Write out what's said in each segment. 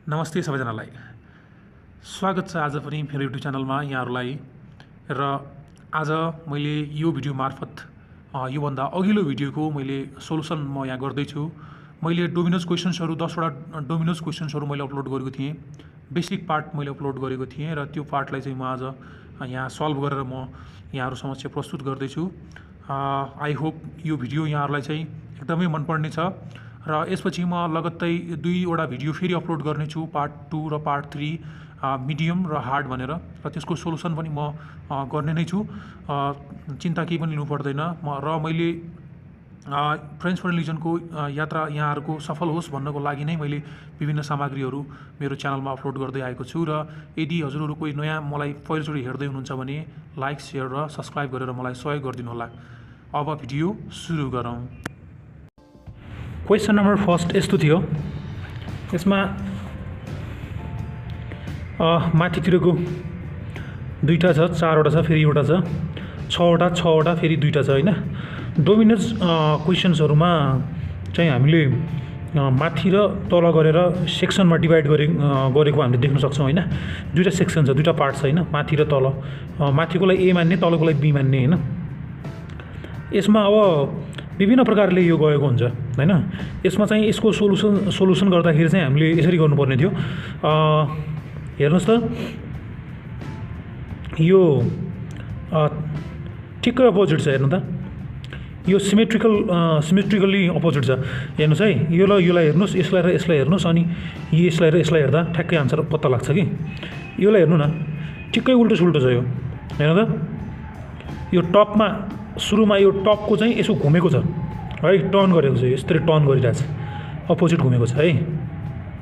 नमस्ते सबैजनालाई स्वागत छ आज पनि मेरो युट्युब च्यानलमा यहाँहरूलाई र आज मैले यो भिडियो मार्फत योभन्दा अघिल्लो भिडियोको मैले सोलुसन म यहाँ गर्दैछु। मैले डोमिनोज क्वेसन्सहरू 10 वटा डोमिनोज क्वेसन्सहरू मैले अपलोड गरेको थिएँ। बेसिक पार्ट मैले अपलोड गरेको थिएँ र त्यो पार्टलाई चाहिँ म आज यहाँ सल्भ गरेर म यहाँहरू समक्ष प्रस्तुत गर्दैछु। आई होप यो भिडियो यहाँहरूलाई चाहिँ एकदमै मनपर्ने छ र यसपछि म लगत्तै 2 वटा भिडियो फेरि अपलोड गर्नेछु, पार्ट 2 र पार्ट 3, मिडियम र हार्ड भनेर, र त्यसको सोलुसन पनि म गर्ने नै छु। चिन्ता केही पनि लिनु पर्दैन। मैले फ्रेन्च फर रिलिजनको यात्रा यहाँहरूको सफल होस् भन्नको लागि नै मैले विभिन्न सामग्रीहरू मेरो च्यानलमा अपलोड गर्दै आएको छु। र यदि हजुरहरू कोही नयाँ मलाई पहिलोचोटि हेर्दै हुनुहुन्छ भने लाइक, सेयर र सब्सक्राइब गरेर मलाई सहयोग गरिदिनु होला। अब भिडियो सुरु गरौँ। क्वेसन नम्बर फर्स्ट यस्तो थियो। यसमा माथितिरको 2टा छ, 4वटा छ, फेरि एउटा छ, 6वटा फेरि 2टा छ हैन। डोमिनोज क्वेसन्सहरुमा चाहिँ हामीले माथि र तल गरेर सेक्सनमा डिभाइड गरेको हामीले देख्न सक्छौं हैन। 2टा सेक्सन छ, 2टा पार्ट छ हैन, माथि र तल। माथिकोलाई ए मान्ने, तलकोलाई बी मान्ने हैन। यसमा अब विभिन्न प्रकारले यो गएको हुन्छ हैन। यसमा चाहिँ यसको सोलुसन गर्दाखेरि चाहिँ हामीले यसरी गर्नुपर्ने थियो। हेर्नुस् त, यो ठिक्कै अपोजिट छ। हेर्नु त, यो सिमेट्रिकली अपोजिट छ। हेर्नुस् है, यो ल योलाई हेर्नुस्, यसलाई र यसलाई हेर्नुस्, अनि यसलाई र यसलाई हेर्दा ठ्याक्कै आन्सर पत्ता लाग्छ कि। योलाई हेर्नु न, ठिक्कै उल्टो सुल्टो छ यो। हेर्नु त, यो टपमा सुरुमा यो टपको चाहिँ यसो घुमेको छ है, टर्न गरेको छ, यसरी टर्न गरिरहेछ, अपोजिट घुमेको छ है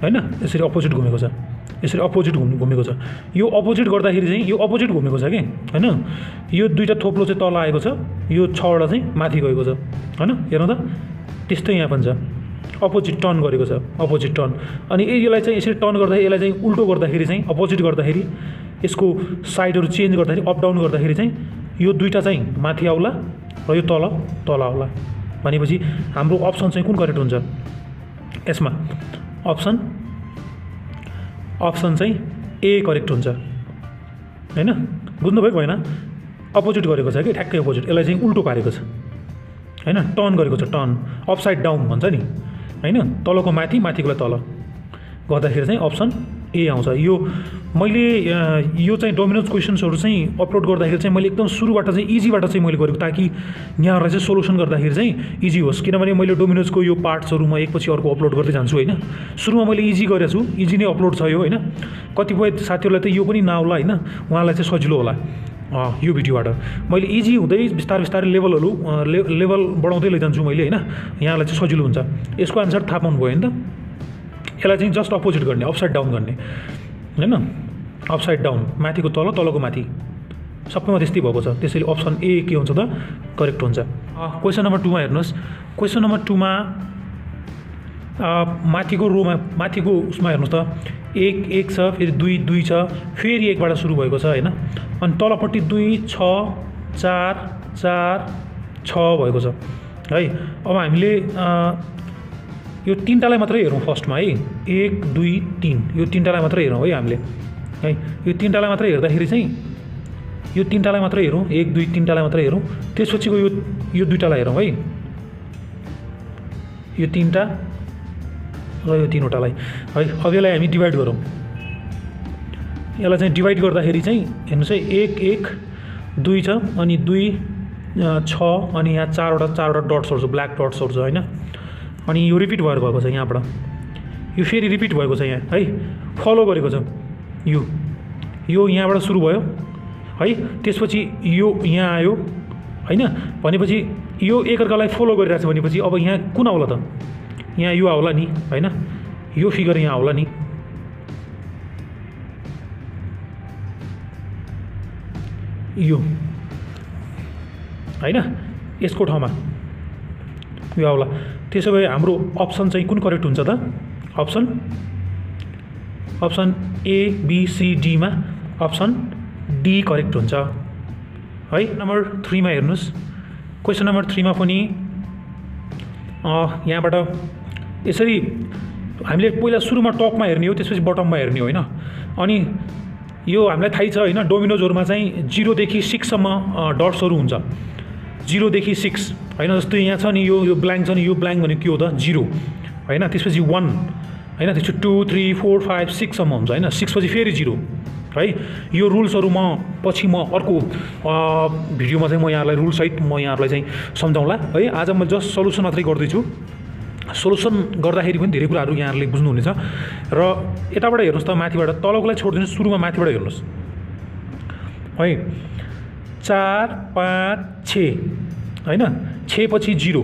हैन। यसरी अपोजिट घुमेको छ, यसरी अपोजिट घुमेको छ। यो अपोजिट गर्दाखेरि चाहिँ यो अपोजिट घुमेको छ कि हैन। यो 2टा थोप्लो चाहिँ तल आएको छ, यो 6वटा चाहिँ माथि गएको छ हैन। हेर्नु त, त्यस्तै यहाँ पनि छ, अपोजिट टर्न गरेको छ, अपोजिट टर्न। अनि यसलाई चाहिँ यसरी टर्न गर्दाखेरि, यसलाई चाहिँ उल्टो गर्दाखेरि चाहिँ, अपोजिट गर्दाखेरि, यसको साइडहरू चेन्ज गर्दाखेरि, अप डाउन गर्दाखेरि चाहिँ यो 2टा चाहिँ माथि आउला र यो तल आउला। भनेपछि हाम्रो अप्सन चाहिँ कुन करेक्ट हुन्छ यसमा? अप्सन चाहिँ ए करेक्ट हुन्छ हैन। बुझ्नुभएको होइन? अपोजिट गरेको छ कि, ठ्याक्कै अपोजिट। यसलाई चाहिँ उल्टो पारेको छ हैन, टर्न गरेको छ, टर्न अपसाइड डाउन भन्छ नि हैन। तलको माथि, माथिकोलाई तल गर्दाखेरि चाहिँ अप्सन ए आउँछ। यो मैले यो चाहिँ डोमिनोज क्वेसन्सहरू चाहिँ अपलोड गर्दाखेरि चाहिँ मैले एकदम सुरुबाट चाहिँ इजीबाट चाहिँ मैले गरेको, ताकि यहाँहरूलाई चाहिँ सोलुसन गर्दाखेरि चाहिँ इजी होस्। किनभने मैले डोमिनोजको यो पार्ट्सहरू म एकपछि अर्को अपलोड गर्दै जान्छु हैन। सुरुमा मैले इजी गरेको छु, इजी नै अपलोड छ यो हैन। कतिपय साथीहरूलाई त यो पनि नआउला हैन, उहाँलाई चाहिँ सजिलो होला यो भिडियोबाट। मैले इजी हुँदै बिस्तारै लेभल बढाउँदै लैजान्छु मैले हैन, यहाँलाई चाहिँ सजिलो हुन्छ। यसको आन्सर थाहा पाउनु भयो नि त। यसलाई चाहिँ जस्ट अपोजिट गर्ने, अपसाइड डाउन गर्ने हैन। अपसाइड डाउन, माथिको तल, तलको माथि, सबैमा त्यस्तै भएको छ। त्यसैले अप्सन ए के हुन्छ त? करेक्ट हुन्छ। क्वेसन नम्बर 2मा हेर्नुहोस्। क्वेसन नम्बर 2मा माथिको रोमा, माथिको उसमा हेर्नुहोस् त, 1 छ, फेरि 2 छ, फेरि 1बाट सुरु भएको छ हैन। अनि तलपट्टि 2, 6, 4, 4, 6 भएको छ है। अब हामीले यो 3टालाई मात्रै हेरौँ फर्स्टमा है। 1, 2, 3 यो 3टालाई मात्रै हेरौँ है हामीले है। यो 3टालाई मात्रै हेर्दाखेरि चाहिँ यो 3टालाई मात्रै हेरौँ, 1, 2, 3टालाई मात्रै हेरौँ। त्यसपछिको यो 2टालाई हेरौँ है, यो 3टा र यो 3वटालाई है। अब यसलाई हामी डिभाइड गरौँ। यसलाई चाहिँ डिभाइड गर्दाखेरि चाहिँ हेर्नुहोस् है, 1, 1, 2 छ, अनि 2, 6, अनि यहाँ 4वटा डट्सहरू छ, ब्ल्याक डट्सहरू छ हैन। अनि यो रिपिट भएर गएको छ यहाँबाट, यो फेरि रिपिट भएको छ यहाँ है, फलो गरेको छ। यो यहाँबाट सुरु भयो है, त्यसपछि यो यहाँ आयो हैन। भनेपछि यो एकअर्कालाई फलो गरिरहेछ। भनेपछि अब यहाँ कुन आउला त? यहाँ यो आउला नि हैन, यो फिगर यहाँ आउला नि। यो हैन, यसको ठाउँमा यो आउला। त्यसो भए हाम्रो अप्सन चाहिँ कुन करेक्ट हुन्छ त? Option A, B, C, D मा अप्सन डी करेक्ट हुन्छ है। नम्बर 3मा हेर्नुहोस्। क्वेसन नम्बर 3मा पनि यहाँबाट यसरी हामीले पहिला सुरुमा टपमा हेर्ने हो, त्यसपछि बटममा हेर्ने हो होइन। अनि यो हामीलाई थाहै छ होइन, डोमिनोजहरूमा चाहिँ 0 देखि 6 सम्म डट्सहरू हुन्छ, 0 देखि 6 होइन। जस्तो यहाँ छ नि, यो ब्ल्याङ्क छ नि, यो ब्ल्याङ्क भनेको के हो त 0 होइन, त्यसपछि 1 होइन, त्यसपछि 2 3 4 5 6 सम्म हुन्छ होइन, 6 पछि फेरि 0 है। यो रुल्सहरू पछि म अर्को भिडियोमा चाहिँ म यहाँहरूलाई रुलसहित म यहाँहरूलाई चाहिँ सम्झाउँला है। आज म जस्ट सल्युसन मात्रै गर्दैछु, सोल्युसन गर्दाखेरि पनि धेरै कुराहरू यहाँहरूले बुझ्नुहुनेछ। र यताबाट हेर्नुहोस् त, माथिबाट तलकोलाई छोडिदिनुहोस्, सुरुमा माथिबाट हेर्नुहोस् है। 4 5 6 होइन, 6 पछि 0,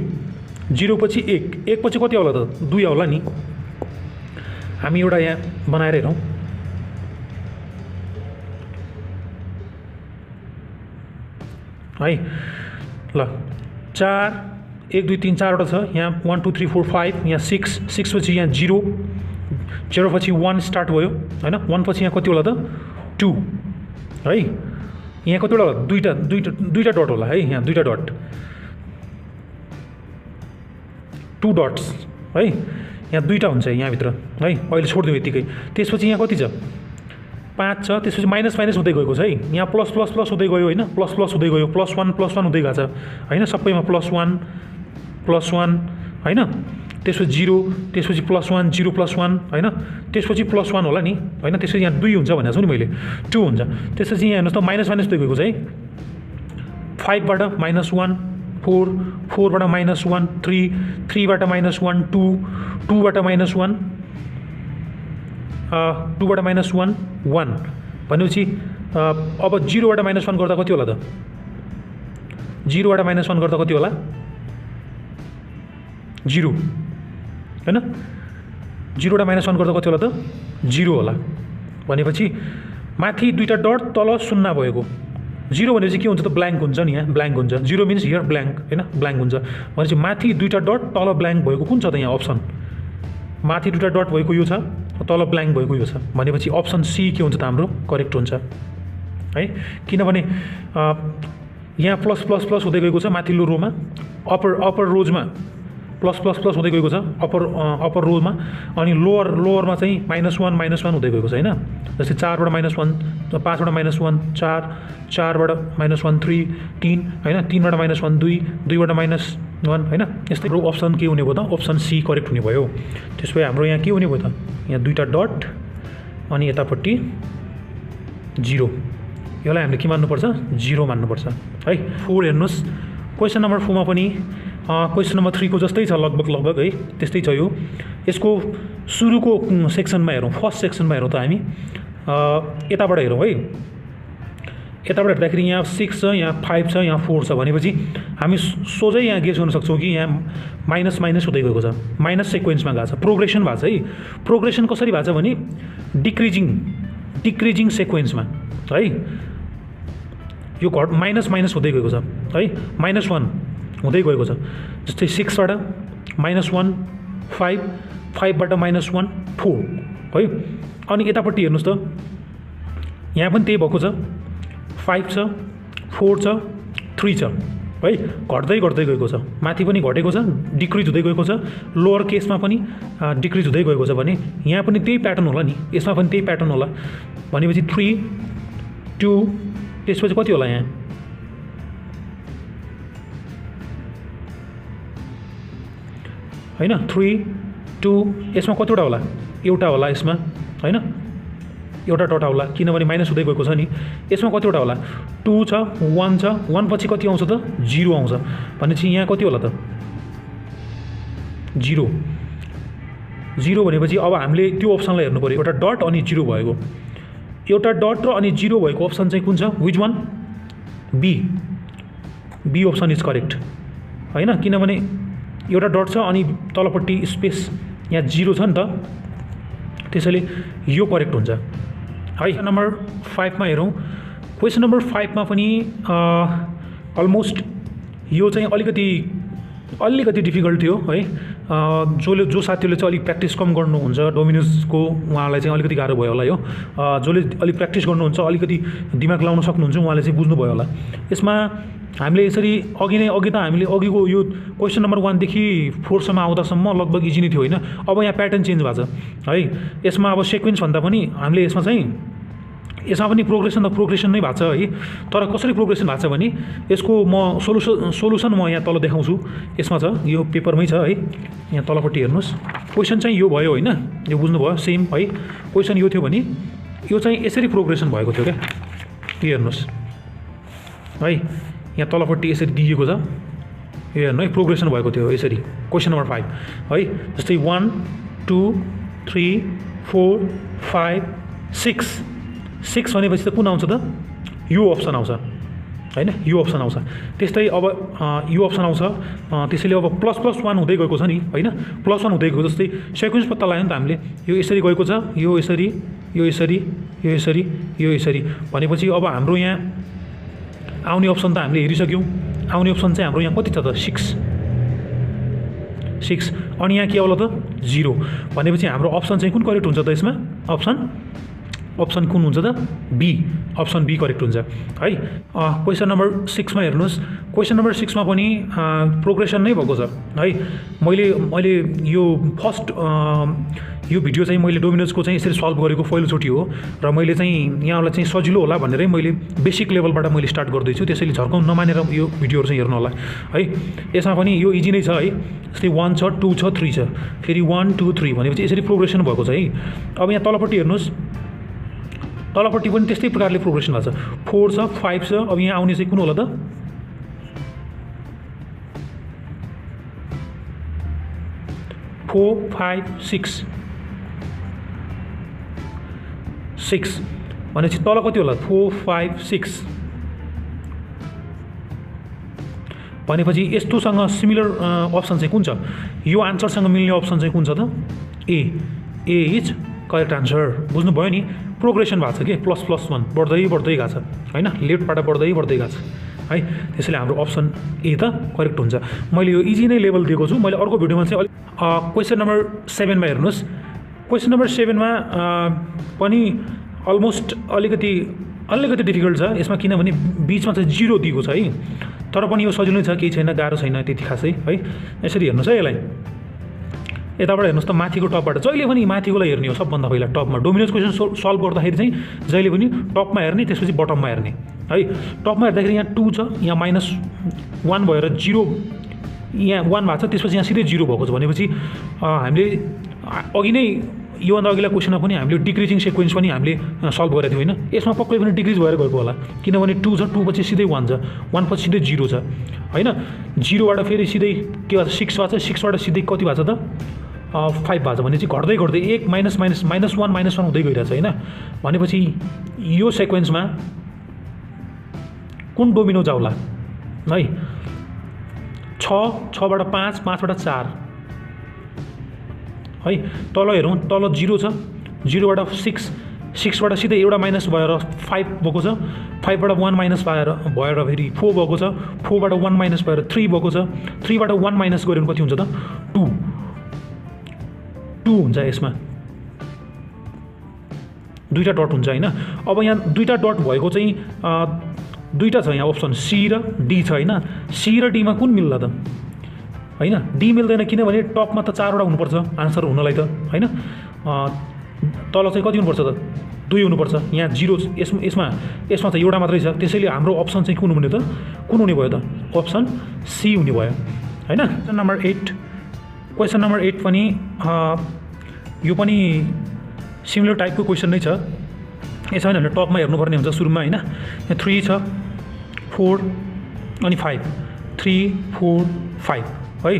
0 पछि 1, 1 पछि कति आउला त 2 आउला नि। हामी एउटा यहाँ बनाएर हेरौँ है ल। 4 1 2 3 4वटा छ यहाँ, 1 2 3 4 5, यहाँ 6 पछि यहाँ 0, 0 पछि 1 स्टार्ट भयो होइन। 1 पछि यहाँ कति होला त 2 है। यहाँ कतिवटा होला, दुईटा डट होला है, यहाँ 2टा डट, 2 डट्स है, यहाँ 2टा हुन्छ यहाँभित्र है। अहिले छोडिदिउँ यतिकै। त्यसपछि यहाँ कति छ 5 छ, त्यसपछि माइनस माइनस हुँदै गएको छ है। यहाँ प्लस प्लस प्लस हुँदै गयो होइन, प्लस प्लस हुँदै गयो, +1 हुँदै गएको छ होइन, सबैमा +1 होइन। त्यसपछि 0, त्यसपछि +1 0 +1 होइन, त्यसपछि +1 होला नि होइन। त्यसपछि यहाँ 2 हुन्छ भनेको छु नि मैले, 2 हुन्छ। त्यसपछि यहाँ हेर्नुहोस् त माइनस माइनस हुँदै गएको छ है। 5बाट -1 4, 4बाट -1 3, 3बाट -1 2, 2बाट -1 2बाट -1 1 भनेपछि अब 0बाट -1 गर्दा कति होला त, 0बाट -1 गर्दा कति होला 0 होइन, 0बाट -1 गर्दा कति होला त 0 होला। भनेपछि माथि 2टा डट तल 0 भएको, 0 भनेपछि के हुन्छ त ब्ल्याङ्क हुन्छ नि, यहाँ ब्ल्याङ्क हुन्छ। 0 मिन्स हियर ब्ल्याङ्क होइन, ब्ल्याङ्क हुन्छ। भनेपछि माथि 2टा डट तल ब्ल्याङ्क भएको कुन छ त यहाँ अप्सन, माथि 2टा डट भएको यो छ, तल ब्ल्याङ्क भएको यो छ। भनेपछि अप्सन सी के हुन्छ त हाम्रो करेक्ट हुन्छ है। किनभने यहाँ प्लस प्लस प्लस हुँदै गएको छ माथिल्लो रोमा, अप्पर रोजमा प्लस प्लस प्लस हुँदै गएको छ अप्पर रोमा, अनि लोवरमा चाहिँ -1 हुँदै गएको छ होइन। जस्तै 4बाट -1, 5बाट -1 4, 4बाट -1 3 3 होइन, 3बाट -1 2, 2बाट -1 होइन। यस्तै अप्सन के हुने भयो त, अप्सन सी करेक्ट हुने भयो। त्यसो भए हाम्रो यहाँ के हुने भयो त, यहाँ 2टा डट अनि यतापट्टि 0, यसलाई हामीले के मान्नुपर्छ 0 मान्नुपर्छ है। 4 हेर्नुहोस्, क्वेसन नम्बर 4मा पनि क्वेसन नम्बर 3 को जस्तै छ लगभग है, त्यस्तै छ यो। यसको सुरुको सेक्सनमा हेरौँ, फर्स्ट सेक्सनमा हेरौँ त हामी, यताबाट हेरौँ है। यताबाट हेर्दाखेरि यहाँ 6 छ, यहाँ 5 छ, यहाँ 4 छ। भनेपछि हामी सोझै यहाँ गेस गर्न सक्छौँ कि यहाँ माइनस माइनस हुँदै गएको छ, माइनस सिक्वेन्समा गएको छ, प्रोग्रेसन भएको छ है। प्रोग्रेसन कसरी भएको छ भने डिक्रिजिङ सेक्वेन्समा है। यो माइनस माइनस हुँदै गएको छ है, -1 हुँदै गएको छ। जस्तै 6बाट -1 5, 5बाट -1 4 है। अनि यतापट्टि हेर्नुहोस् त, यहाँ पनि त्यही भएको छ, 5 छ, 4 छ, 3 छ है। घट्दै गएको छ, माथि पनि घटेको छ, डिक्रिज हुँदै गएको छ, लोवर केसमा पनि डिक्रिज हुँदै गएको छ। भने यहाँ पनि त्यही प्याटर्न होला नि, यसमा पनि त्यही प्याटर्न होला। भनेपछि 3 2, त्यसपछि कति होला यहाँ होइन, 3 2, यसमा कतिवटा होला, एउटा होला यसमा होइन, एउटा डट होला, किनभने माइनस हुँदै गएको छ नि। यसमा कतिवटा होला, 2 छ, 1 छ, 1 पछि कति आउँछ त 0 आउँछ। भनेपछि यहाँ कति होला त 0 भनेपछि अब हामीले त्यो अप्सनलाई हेर्नु पऱ्यो, एउटा डट अनि 0 भएको, एउटा डट र अनि 0 भएको अप्सन चाहिँ कुन छ, which one, B option is correct होइन। किनभने एउटा डट छ अनि तलपट्टि स्पेस यहाँ 0 छ नि त, त्यसैले यो करेक्ट हुन्छ है। नम्बर 5मा हेरौँ, क्वेसन नम्बर 5मा पनि अलमोस्ट यो चाहिँ अलिकति डिफिकल्ट थियो है। जो साथीहरूले चाहिँ अलिक प्र्याक्टिस कम गर्नुहुन्छ डोमिनोजको, उहाँलाई चाहिँ अलिकति गाह्रो भयो होला यो। जसले अलिक प्र्याक्टिस गर्नुहुन्छ, अलिकति दिमाग लाउन सक्नुहुन्छ, उहाँले चाहिँ बुझ्नुभयो होला। यसमा हामीले यसरी अघि त हामीले अघिको यो क्वेसन नम्बर 1 देखि 4 सम्म आउँदासम्म लगभग इजी नै थियो होइन। अब यहाँ प्याटर्न चेन्ज भएको छ है। यसमा अब सिक्वेन्स भन्दा पनि हामीले यसमा पनि प्रोग्रेसन त प्रोग्रेसन नै भएको छ है। तर कसरी प्रोग्रेसन भएको छ भने यसको म सोलुसन म यहाँ तल देखाउँछु। यसमा छ, यो पेपरमै छ है। यहाँ तलपट्टि हेर्नुहोस्, क्वेसन चाहिँ यो भयो होइन, यो बुझ्नुभयो सेम है। क्वेसन यो थियो भने यो चाहिँ यसरी प्रोग्रेसन भएको थियो क्या, यो हेर्नुहोस् है। यहाँ तलपट्टि यसरी दिएको छ, यो हेर्नु है, प्रोग्रेसन भएको थियो यसरी। क्वेसन नम्बर 5 है, जस्तै 1 2 3 4 5 6 भनेपछि त कुन आउँछ त? यो अप्सन आउँछ होइन, यो अप्सन आउँछ। त्यस्तै अब यो अप्सन आउँछ। त्यसैले अब ++1 हुँदै गएको छ नि होइन, +1 हुँदै गएको। जस्तै सिक्वेन्स पत्ता लाग्यो नि त हामीले, यो यसरी गएको छ, यो यसरी, यो यसरी, यो यसरी, यो यसरी भनेपछि अब हाम्रो यहाँ आउने अप्सन त हामीले हेरिसक्यौँ। आउने अप्सन चाहिँ हाम्रो यहाँ कति छ त? 6। अनि यहाँ के आउला त? 0 भनेपछि हाम्रो अप्सन चाहिँ कुन करेक्ट हुन्छ त यसमा? अप्सन कुन हुन्छ त? बी। अप्सन बी करेक्ट हुन्छ है। क्वेसन नम्बर 6 मा हेर्नुहोस्। क्वेसन नम्बर 6 मा पनि प्रोग्रेसन नै भएको छ है। मैले यो फर्स्ट यो भिडियो चाहिँ मैले डोमिनोजको चाहिँ यसरी सल्भ गरेको पहिलोचोटि हो र मैले चाहिँ यहाँलाई चाहिँ सजिलो होला भनेरै मैले बेसिक लेभलबाट मैले स्टार्ट गर्दैछु। त्यसैले झर्काउन नमानेर यो भिडियोहरू चाहिँ हेर्नु होला है। यसमा पनि यो इजी नै छ है। जस्तै 1 छ, 2 छ, 3 छ, फेरि 1 2 3 भनेपछि यसरी प्रोग्रेसन भएको छ है। अब यहाँ तलपट्टि हेर्नुहोस्, तलपट्टि पनि त्यस्तै प्रकारले प्रोग्रेसन भएको छ। 4 छ, 5 छ। अब यहाँ आउने चाहिँ कुन होला त? 4 5 6 भनेपछि तल कति होला? 4 5 6 भनेपछि यस्तोसँग सिमिलर अप्सन चाहिँ कुन छ? यो आन्सरसँग मिल्ने अप्सन चाहिँ कुन छ त? ए इज करेक्ट आन्सर। बुझ्नुभयो नि? प्रोग्रेसन भएको छ कि ++1 बढ्दै गएको छ होइन, लेफ्टबाट बढ्दै गएको छ है। त्यसैले हाम्रो अप्सन ए त करेक्ट हुन्छ। मैले यो इजी नै लेभल दिएको छु। मैले अर्को भिडियोमा चाहिँ क्वेसन नम्बर 7 मा हेर्नुहोस्। क्वेसन नम्बर 7 मा पनि अलमोस्ट अलिकति डिफिकल्ट छ यसमा, किनभने बिचमा चाहिँ 0 दिएको छ है। तर पनि यो सजिलो छ, केही छैन, गाह्रो छैन त्यति खासै है। यसरी हेर्नुहोस् है। यसलाई यताबाट हेर्नुहोस् त, माथिको टपबाट जहिले पनि माथिकोलाई हेर्ने हो सबभन्दा पहिला। टपमा डोमिनोज क्वेसन सल्भ गर्दाखेरि चाहिँ जहिले पनि टपमा हेर्ने, त्यसपछि बटममा हेर्ने है। टपमा हेर्दाखेरि यहाँ 2 छ, यहाँ -1 भएर 0, यहाँ 1 भएको छ, त्यसपछि यहाँ सिधै 0 भएको छ भनेपछि हामीले अघि नै योभन्दा अघिल्ला क्वेसनमा पनि हामीले डिक्रिजिङ सिक्वेन्स पनि हामीले सल्भ गरेको थियो होइन। यसमा पक्कै पनि डिक्रिज भएर गएको होला, किनभने 2 छ, 2 पछि सिधै 1 छ, 1 पछि सिधै 0 छ होइन। 0बाट फेरि सिधै के भएको छ? 6 भएको छ, 6बाट सिधै कति भएको छ त? 5 भएको छ भने चाहिँ घट्दै 1 -1 हुँदै गइरहेछ होइन। भनेपछि यो सिक्वेन्समा कुन डोमिनो जाउला है? 6बाट 5, 5बाट 4 है। तल हेरौँ, तल 0 छ, 0बाट 6, 6बाट सिधै एउटा माइनस भएर 5 भएको छ, 5बाट 1 माइनस भएर फेरि 4 भएको छ, 4बाट 1 माइनस भएर 3 भएको छ, 3बाट 1 माइनस गऱ्यो भने कति हुन्छ त? 2 हुन्छ। यसमा दुईवटा डट हुन्छ होइन। अब यहाँ दुईवटा डट भएको चाहिँ दुईवटा छ यहाँ अप्सन सी र डी छ होइन। सी र डीमा कुन मिल्ला त? होइन, डी मिल्दैन, किनभने टपमा त 4वटा हुनुपर्छ आन्सर हुनलाई त होइन। तल चाहिँ कति हुनुपर्छ त? 2 हुनुपर्छ। यहाँ 0 यसमा चाहिँ एउटा मात्रै छ। त्यसैले हाम्रो अप्सन चाहिँ कुन हुने त? कुन हुने भयो त? अप्सन सी हुने भयो होइन। क्वेसन नम्बर 8 पनि यो पनि सिमिलर टाइपको क्वेसन नै छ। यसमा हामीले टपमा हेर्नुपर्ने हुन्छ सुरुमा होइन। यहाँ 3 छ, 4 अनि 5, 3 4 5 है।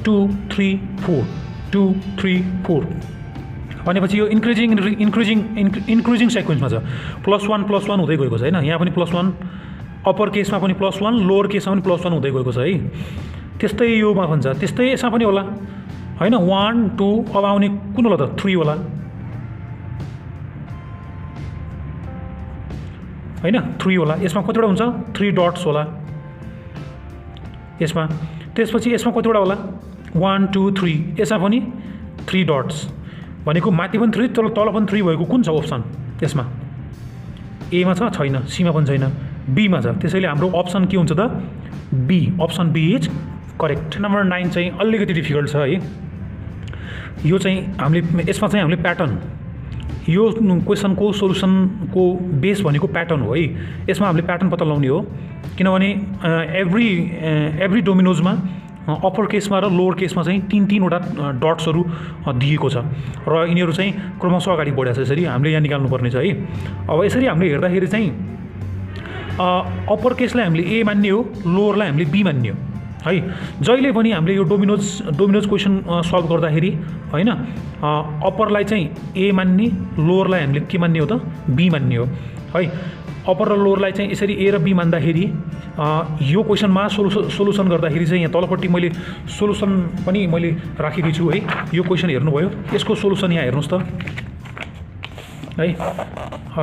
2 3 4 2 3 4 भनेपछि यो इन्क्रिजिङ सेक्वेन्समा छ। +1 हुँदै गएको छ होइन। यहाँ पनि +1, अप्पर केसमा पनि +1, लोवर केसमा पनि +1 हुँदै गएको छ है। त्यस्तै योमा भन्छ, त्यस्तै यसमा पनि होला होइन। 1 2 अब आउने कुन होला त? 3 होला होइन, 3 होला। यसमा कतिवटा हुन्छ? 3 डट्स होला यसमा। त्यसपछि यसमा कतिवटा होला? 1 2 3। यसमा पनि 3 डट्स भनेको माथि पनि 3 तल पनि 3 भएको कुन छ अप्सन? यसमा एमा छ, छैन। सीमा पनि छैन, बीमा छ। त्यसैले हाम्रो अप्सन के हुन्छ त? B, option B is correct. Number 9 चाहिँ अलिकति डिफिकल्ट छ है। यो चाहिँ हामीले यसमा चाहिँ हामीले प्याटर्न, यो क्वेसनको सोल्युसनको बेस भनेको प्याटर्न हो है। यसमा हामीले प्याटर्न पत्ता लगाउने हो, किनभने एभ्री डोमिनोजमा अप्पर केसमा र लोवर केसमा चाहिँ तीनवटा डट्सहरू दिएको छ र यिनीहरू चाहिँ क्रमशः अगाडि बढेको छ। यसरी हामीले यहाँ निकाल्नुपर्ने छ है। अब यसरी हामीले हेर्दाखेरि चाहिँ अप्पर केसलाई हामीले ए मान्ने हो, लोवरलाई हामीले बी मान्ने हो है। जहिले पनि हामीले यो डोमिनोज क्वेसन सल्भ गर्दाखेरि हैन, अप्परलाई चाहिँ ए मान्ने, लोवरलाई हामीले के मान्ने हो त, बी मान्ने हो है। अप्पर र लोवरलाई चाहिँ यसरी ए र बी मान्दाखेरि यो क्वेसनमा सोलुसन गर्दाखेरि चाहिँ यहाँ तलपट्टि मैले सोलुसन पनि मैले राखेको छु है। यो क्वेसन हेर्नुभयो, यसको सोलुसन यहाँ हेर्नुहोस् त है।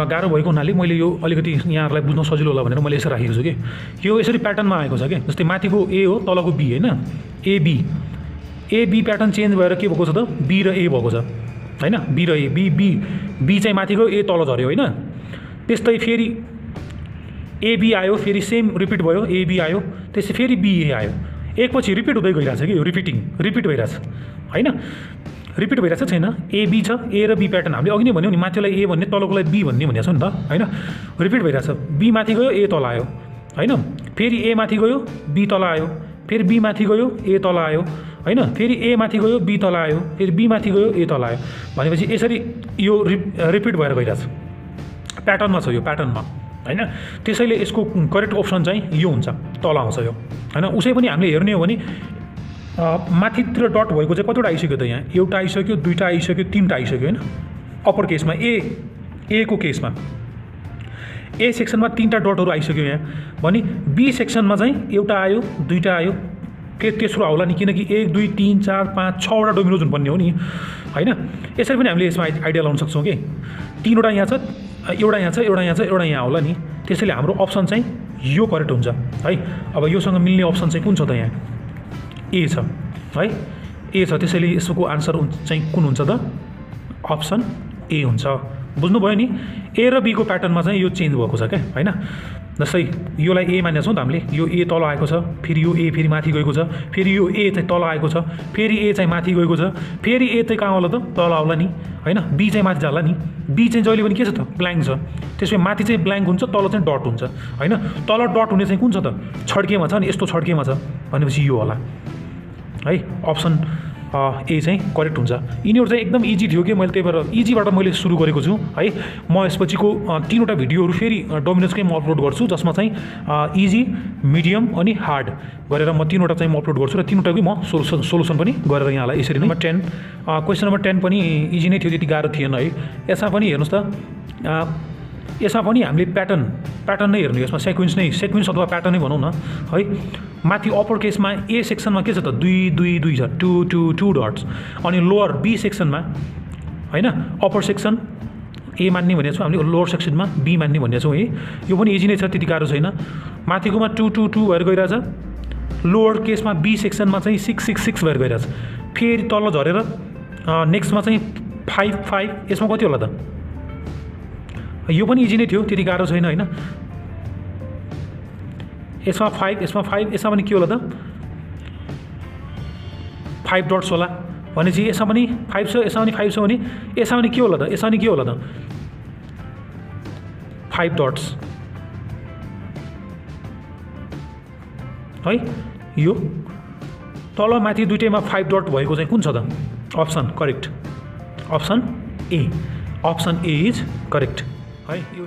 गाह्रो भएको हुनाले मैले यो अलिकति यहाँहरूलाई बुझ्न सजिलो होला भनेर मैले यसरी राखेको छु कि यो यसरी प्याटर्नमा आएको छ कि, जस्तै माथिको ए हो, तलको बी होइन, ए बी प्याटर्न चेन्ज भएर के भएको छ त, बी र ए भएको छ होइन। बी र ए, बी चाहिँ माथिको, ए तल झऱ्यो होइन। त्यस्तै फेरि एबी आयो, फेरि सेम रिपिट भयो, एबी आयो, त्यसै फेरि बिए आयो, एकपछि रिपिट हुँदै गइरहेछ कि यो रिपिट भइरहेछ होइन। रिपिट भइरहेछ छैन, एबी छ, ए र बी प्याटर्न हामीले अघि नै भन्यौँ नि, माथिलाई ए भन्ने तलकोलाई बी भन्ने भनेको छ नि त होइन। रिपिट भइरहेछ, बी माथि गयो, ए तल आयो होइन, फेरि ए माथि गयो, बी तल आयो, फेरि बी माथि गयो, ए तल आयो होइन, फेरि ए माथि गयो, बी तल आयो, फेरि बी माथि गयो, ए तल आयो। भनेपछि यसरी यो रिपिट भएर गइरहेछ, प्याटर्नमा छ यो, प्याटर्नमा होइन। त्यसैले यसको करेक्ट अप्सन चाहिँ यो हुन्छ, तल आउँछ यो होइन। उसै पनि हामीले हेर्ने हो भने माथितिर डट भएको चाहिँ कतिवटा आइसक्यो त, यहाँ एउटा आइसक्यो, दुईवटा आइसक्यो, तिनवटा आइसक्यो होइन। अप्पर केसमा ए को केसमा ए सेक्सनमा तिनवटा डटहरू आइसक्यो यहाँ भने, बी सेक्सनमा चाहिँ एउटा आयो, दुईवटा आयो, तेस्रो आउला नि, किनकि 1 2 3 4 5 6वटा डोमिनोज हुनुपर्ने हो नि होइन। यसरी पनि हामीले यसमा आइडिया लाउन सक्छौँ कि तीनवटा यहाँ छ, एउटा यहाँ छ, एउटा यहाँ छ, एउटा यहाँ होला नि। त्यसैले हाम्रो अप्सन चाहिँ यो करेक्ट हुन्छ है। अब योसँग मिल्ने अप्सन चाहिँ कुन छ त, यहाँ ए छ है, ए छ। त्यसैले यसको आन्सर चाहिँ कुन हुन्छ त, अप्सन ए हुन्छ। बुझ्नुभयो नि, ए र बीको प्याटर्नमा चाहिँ यो चेन्ज भएको छ क्या होइन। जस्तै योलाई ए मानेको छौँ त हामीले, यो ए तल आएको छ, फेरि यो ए फेरि माथि गएको छ, फेरि यो ए चाहिँ तल आएको छ, फेरि ए चाहिँ माथि गएको छ, फेरि ए चाहिँ कहाँ होला त, तल आउला नि होइन। बी चाहिँ माथि जाला नि, बी चाहिँ जहिले पनि के छ त, ब्ल्याङ्क छ। त्यसपछि माथि चाहिँ ब्ल्याङ्क हुन्छ, तल चाहिँ डट हुन्छ होइन। तल डट हुने चाहिँ कुन छ त, छड्केमा छ नि, यस्तो छड्केमा छ भनेपछि यो होला है। अप्सन ए चाहिँ करेक्ट हुन्छ। यिनीहरू चाहिँ एकदम इजी थियो कि, मैले त्यही भएर इजीबाट मैले सुरु गरेको छु है। म यसपछिको तीनवटा भिडियोहरू फेरि डोमिनोजकै म अपलोड गर्छु, जसमा चाहिँ इजी, मिडियम अनि हार्ड गरेर म तीनवटा चाहिँ म अपलोड गर्छु र तीनवटाकै म सोलुसन पनि गरेर यहाँलाई यसरी नै। नम्बर 10 क्वेसन नम्बर 10 पनि इजी नै थियो, त्यति गाह्रो थिएन है। यसमा पनि हेर्नुहोस् त, यसमा पनि हामीले प्याटर्न नै हेर्नु, यसमा सेक्वेन्स अथवा प्याटर्न नै भनौँ न है। माथि अप्पर केसमा ए सेक्सनमा के छ त, 2 2 2 छ, 2 2 2 डट्स। अनि लोवर बी सेक्सनमा होइन, अप्पर सेक्सन ए मान्ने भनेको छौँ हामीले, लोवर सेक्सनमा बी मान्ने भनेको छौँ है। यो पनि इजी नै छ, त्यति गाह्रो छैन। माथिकोमा 2 2 2 भएर गइरहेछ, लोवर केसमा बी सेक्सनमा चाहिँ 6 6 6 भएर गइरहेछ, फेरि तल झरेर नेक्स्टमा चाहिँ 5 5। यसमा कति होला त, यो पनि इजी नै थियो, त्यति गाह्रो छैन होइन। यसमा 5, यसमा 5, यसमा पनि के होला त, 5 डट्स होला भनेपछि यसमा पनि 5 छ, यसमा पनि 5 छ भने यसमा पनि के होला त, यसमा पनि के होला त, 5 डट्स है। यो तल माथि दुइटैमा 5 डट भएको चाहिँ कुन छ त, option correct, option A. Option A is correct है। यो